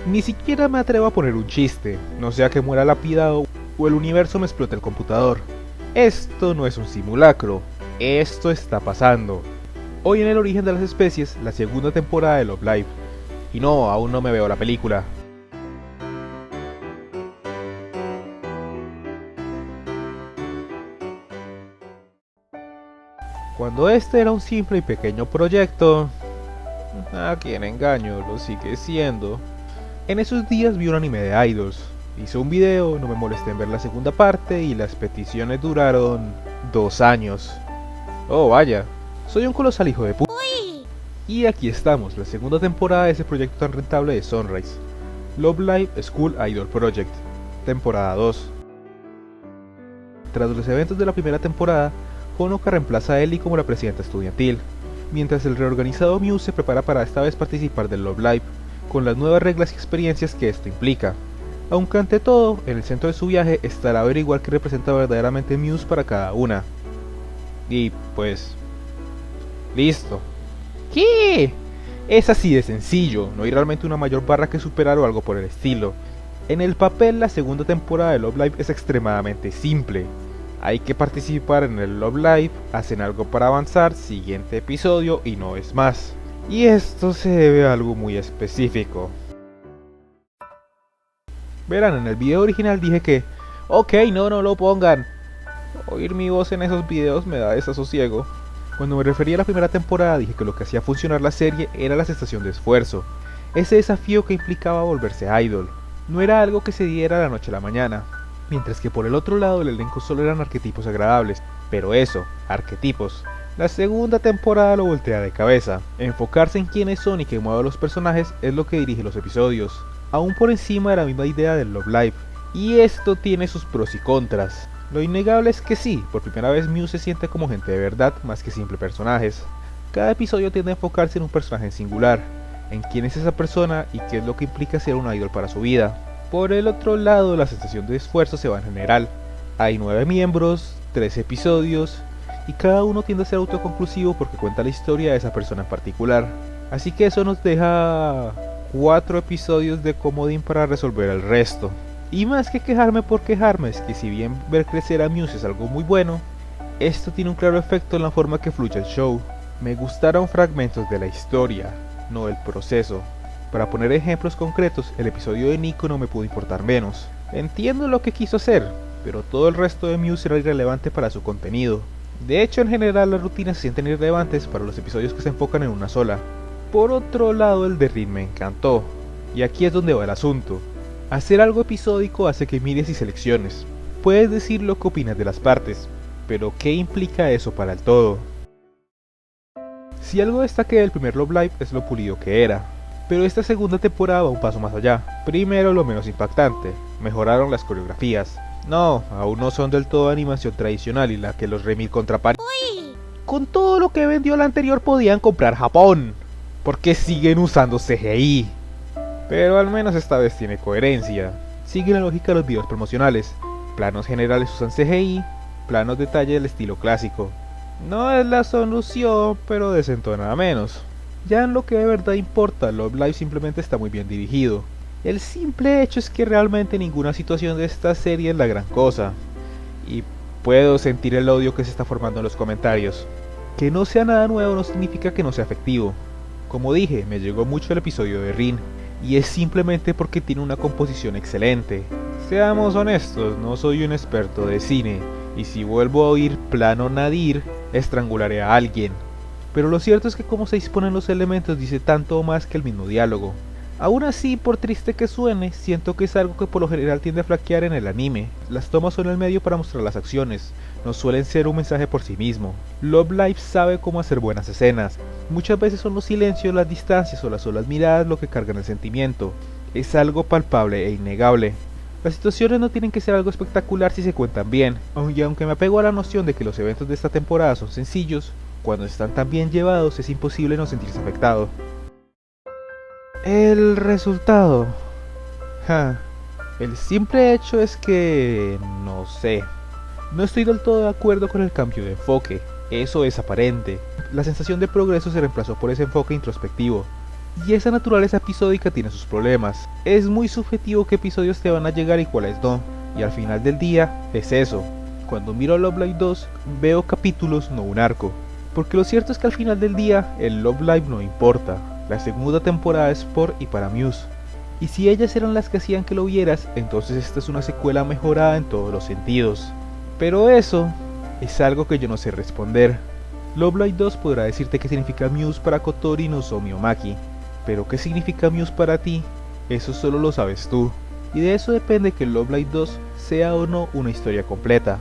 Ni siquiera me atrevo a poner un chiste, no sea que muera lapidado o el universo me explote el computador. Esto no es un simulacro, esto está pasando. Hoy en El origen de las especies, la segunda temporada de Love Live. Y no, aún no me veo la película. Cuando este era un simple y pequeño proyecto, a quien engaño, lo sigue siendo. En esos días vi un anime de idols, hice un video, no me molesté en ver la segunda parte y las peticiones duraron 2 años. Oh vaya, soy un colosal hijo de puta. Y aquí estamos, la segunda temporada de ese proyecto tan rentable de Sunrise, Love Live School Idol Project, temporada 2. Tras los eventos de la primera temporada, Honoka reemplaza a Ellie como la presidenta estudiantil, mientras el reorganizado Muse se prepara para esta vez participar del Love Live, con las nuevas reglas y experiencias que esto implica. Aunque ante todo, en el centro de su viaje estará averiguar qué representa verdaderamente Muse para cada una. Y pues... ¡listo! ¿Qué? Es así de sencillo, no hay realmente una mayor barra que superar o algo por el estilo. En el papel, la segunda temporada de Love Live es extremadamente simple. Hay que participar en el Love Live, hacen algo para avanzar, siguiente episodio y no es más. Y esto se debe a algo muy específico. Verán, en el video original dije que, ok, no lo pongan. Oír mi voz en esos videos me da desasosiego. Cuando me refería a la primera temporada dije que lo que hacía funcionar la serie era la sensación de esfuerzo, ese desafío que implicaba volverse idol. No era algo que se diera de la noche a la mañana, mientras que por el otro lado el elenco solo eran arquetipos agradables, pero eso, arquetipos. La segunda temporada lo voltea de cabeza, enfocarse en quiénes son y qué mueve a los personajes es lo que dirige los episodios, aún por encima de la misma idea del Love Live, y esto tiene sus pros y contras. Lo innegable es que sí, por primera vez Muse se siente como gente de verdad más que simple personajes. Cada episodio tiende a enfocarse en un personaje en singular, en quién es esa persona y qué es lo que implica ser un idol para su vida. Por el otro lado, la sensación de esfuerzo se va en general. Hay 9 miembros, 3 episodios, y cada uno tiende a ser autoconclusivo porque cuenta la historia de esa persona en particular. Así que eso nos deja 4 episodios de comodín para resolver el resto. Y más que quejarme por quejarme, es que si bien ver crecer a Muse es algo muy bueno, esto tiene un claro efecto en la forma que fluye el show. Me gustaron fragmentos de la historia, no el proceso. Para poner ejemplos concretos, el episodio de Nico no me pudo importar menos. Entiendo lo que quiso hacer, pero todo el resto de Muse era irrelevante para su contenido. De hecho, en general las rutinas se sienten irrelevantes para los episodios que se enfocan en una sola. Por otro lado, el de Rin me encantó, y aquí es donde va el asunto. Hacer algo episódico hace que mires y selecciones. Puedes decir lo que opinas de las partes, pero ¿qué implica eso para el todo? Si algo destaqué del primer Love Live es lo pulido que era, pero esta segunda temporada va un paso más allá. Primero, lo menos impactante, mejoraron las coreografías. No, aún no son del todo animación tradicional y la que los remake contra París. Con todo lo que vendió la anterior podían comprar Japón, porque siguen usando CGI. Pero al menos esta vez tiene coherencia. Sigue la lógica de los videos promocionales. Planos generales usan CGI, planos detalle del estilo clásico. No es la solución, pero desentona menos. Ya en lo que de verdad importa, Love Live simplemente está muy bien dirigido. El simple hecho es que realmente ninguna situación de esta serie es la gran cosa. Y puedo sentir el odio que se está formando en los comentarios. Que no sea nada nuevo no significa que no sea efectivo. Como dije, me llegó mucho el episodio de Rin, y es simplemente porque tiene una composición excelente. Seamos honestos, no soy un experto de cine, y si vuelvo a oír plano Nadir, estrangularé a alguien. Pero lo cierto es que cómo se disponen los elementos dice tanto o más que el mismo diálogo. Aún así, por triste que suene, siento que es algo que por lo general tiende a flaquear en el anime. Las tomas son el medio para mostrar las acciones, no suelen ser un mensaje por sí mismo. Love Live sabe cómo hacer buenas escenas. Muchas veces son los silencios, las distancias o las solas miradas lo que cargan el sentimiento. Es algo palpable e innegable. Las situaciones no tienen que ser algo espectacular si se cuentan bien, aunque me apego a la noción de que los eventos de esta temporada son sencillos, cuando están tan bien llevados es imposible no sentirse afectado. El resultado... El simple hecho es que... no sé. No estoy del todo de acuerdo con el cambio de enfoque. Eso es aparente. La sensación de progreso se reemplazó por ese enfoque introspectivo. Y esa naturaleza episódica tiene sus problemas. Es muy subjetivo qué episodios te van a llegar y cuáles no. Y al final del día, es eso. Cuando miro Love Live 2, veo capítulos, no un arco. Porque lo cierto es que al final del día, el Love Live no importa. La segunda temporada es por y para Muse. Y si ellas eran las que hacían que lo vieras, entonces esta es una secuela mejorada en todos los sentidos. Pero eso es algo que yo no sé responder. Love Live 2 podrá decirte qué significa Muse para Kotori no Nozomi Maki. Pero qué significa Muse para ti, eso solo lo sabes tú. Y de eso depende que Love Live 2 sea o no una historia completa.